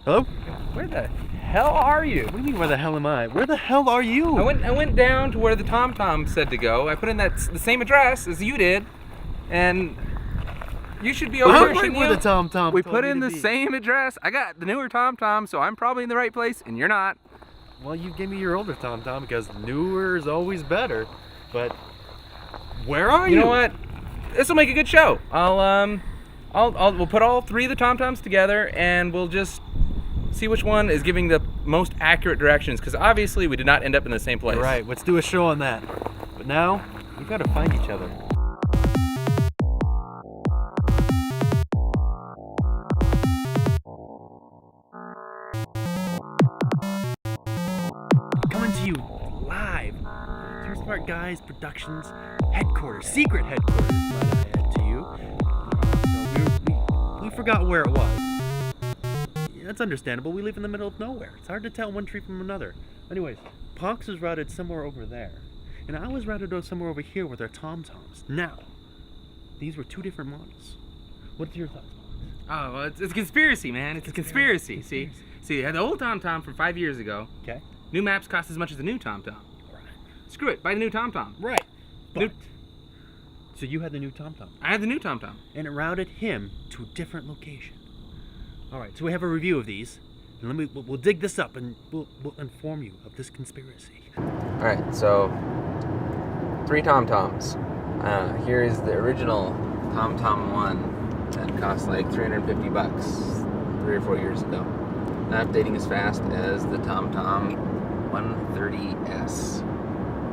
Hello? Where the hell are you? What do you mean, where the hell am I? Where the hell are you? I went down to where the TomTom said to go. I put in the same address as you did, and you should be over here, shouldn't where you? the TomTom We told put me in to the be. same address. I got the newer TomTom, so I'm probably in the right place, and you're not. Well, you gave me your older TomTom because newer is always better. But where are you? You know what? This will make a good show. We'll put all three of the TomToms together, and we'll just see which one is giving the most accurate directions, because obviously we did not end up in the same place. You're right, let's do a show on that. But now, we've got to find each other. Coming to you live from Three Smart Guys Productions headquarters, secret headquarters, might I add to you. So we forgot where it was. That's understandable. We live in the middle of nowhere. It's hard to tell one tree from another. Anyways, Pox was routed somewhere over there, and I was routed somewhere over here with our TomToms. Now, these were two different models. What's your thoughts, Pox? Oh, well, it's a conspiracy, man. It's a conspiracy. See, I had the old TomTom from 5 years ago. Okay. New maps cost as much as the new TomTom. Right. Screw it. Buy the new TomTom. Right. New- So you had the new TomTom, I had the new TomTom. and it routed him to a different location. All right. So we have a review of these, and we'll dig this up, and we'll inform you of this conspiracy. All right, so 3 TomToms. Here is the original TomTom 1 that cost like $350 3 or 4 years ago. Not updating as fast as the TomTom 130S,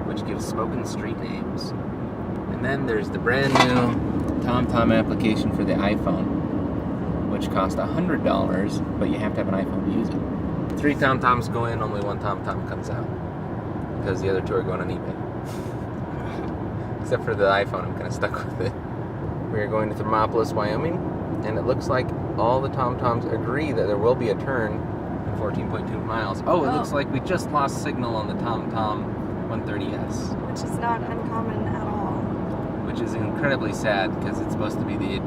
which gives spoken street names. And then there's the brand new TomTom application for the iPhone, which cost $100, but you have to have an iPhone to use it. 3 TomToms go in, only 1 TomTom comes out, because the other 2 are going on eBay. Except for the iPhone, I'm kind of stuck with it. We are going to Thermopolis, Wyoming, and it looks like all the TomToms agree that there will be a turn in 14.2 miles. Oh, it looks like we just lost signal on the TomTom 130S. Which is not uncommon at all. Which is incredibly sad, because it's supposed to be the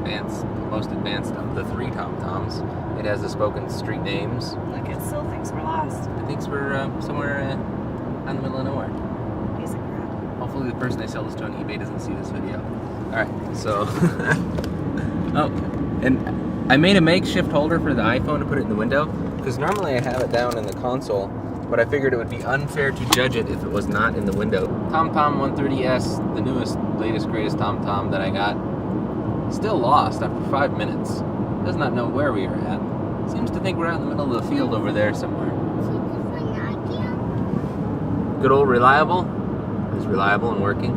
most advanced of the 3 TomToms. It has the spoken street names. Look, it still thinks we're lost. It thinks we're somewhere out in the middle of nowhere. Piece of crap. Hopefully the person I sell this to on eBay doesn't see this video. Alright, so... oh, and I made a makeshift holder for the iPhone to put it in the window, because normally I have it down in the console, but I figured it would be unfair to judge it if it was not in the window. TomTom 130S, the newest, latest, greatest TomTom that I got, still lost after 5 minutes. Does not know where we are at. Seems to think we're out in the middle of the field over there somewhere. Good old reliable is reliable and working.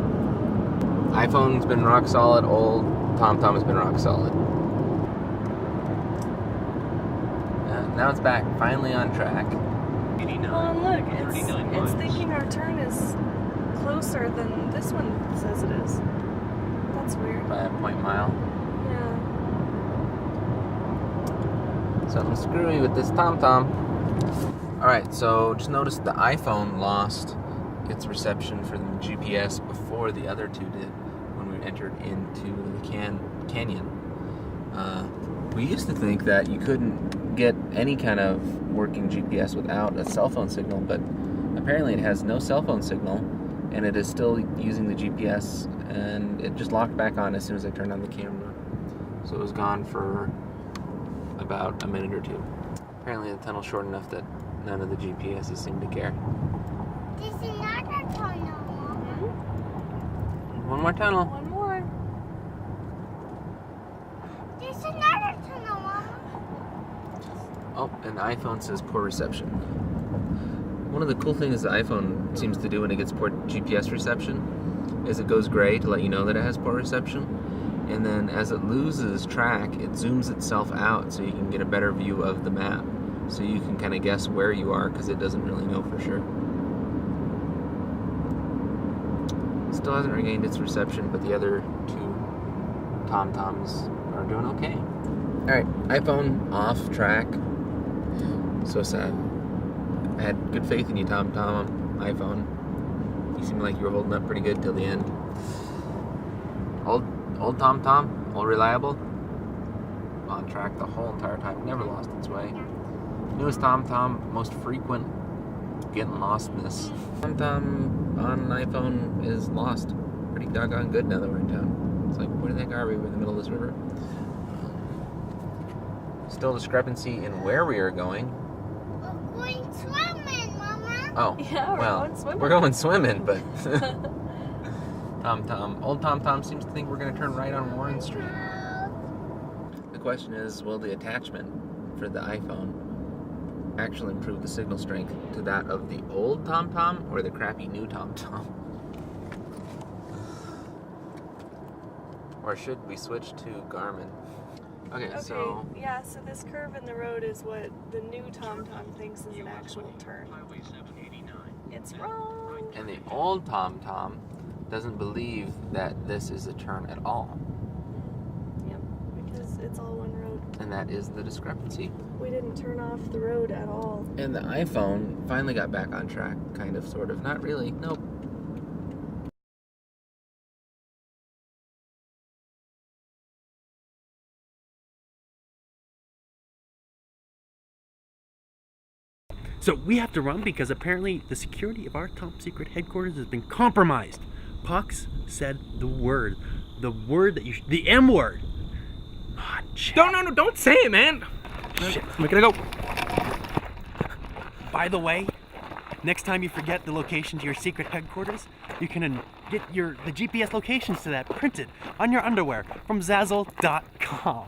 iPhone's been rock solid. Old TomTom has been rock solid. Now it's back, finally on track. 89. Oh, and look, 39 it's miles. thinking our turn is closer than this one says it is. That's weird. By a point mile. Yeah. Something screwy with this TomTom. Alright, so just notice the iPhone lost its reception for the GPS before the other 2 did when we entered into the canyon. We used to think that you couldn't get any kind of working GPS without a cell phone signal, but apparently it has no cell phone signal, and it is still using the GPS, and it just locked back on as soon as I turned on the camera. So it was gone for about a minute or 2. Apparently the tunnel's short enough that none of the GPSs seem to care. There's another tunnel. One more tunnel. One more. There's another tunnel, Mama. Oh, and the iPhone says poor reception. One of the cool things the iPhone seems to do when it gets poor GPS reception is it goes gray to let you know that it has poor reception. And then as it loses track, it zooms itself out so you can get a better view of the map. So you can kind of guess where you are, because it doesn't really know for sure. Still hasn't regained its reception, but the other 2 TomToms are doing okay. Alright, iPhone off track. So sad. I had good faith in you, TomTom, iPhone. You seemed like you were holding up pretty good till the end. Old TomTom, all reliable. On track the whole entire time, never lost its way. Newest TomTom, most frequent getting lostness. TomTom on iPhone is lost. Pretty doggone good now that we're in town. It's like, where the heck are we? We're in the middle of this river. Still discrepancy in where we are going. We're going swimming, Mama. Oh, Yeah, well, going swimming. we're going swimming, but old TomTom seems to think we're going to turn right on Warren Street. The question is, will the attachment for the iPhone actually improve the signal strength to that of the old TomTom or the crappy new TomTom? Or should we switch to Garmin? Okay, so yeah, so this curve in the road is what the new TomTom thinks is an actual turn. It's wrong. and the old TomTom doesn't believe that this is a turn at all. Yep, because it's all one road. And that is the discrepancy. We didn't turn off the road at all. And the iPhone finally got back on track, kind of, sort of. Not really, nope. So we have to run because apparently the security of our top secret headquarters has been compromised. Pox said the word that you, the M word. Ah, shit. No, don't say it, man. Shit. We're gonna go. By the way, next time you forget the location to your secret headquarters, you can get the GPS locations to that printed on your underwear from Zazzle.com.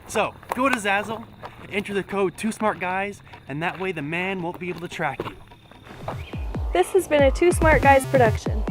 So go to Zazzle, enter the code 2SmartGuys, and that way the man won't be able to track you. This has been a Two Smart Guys production.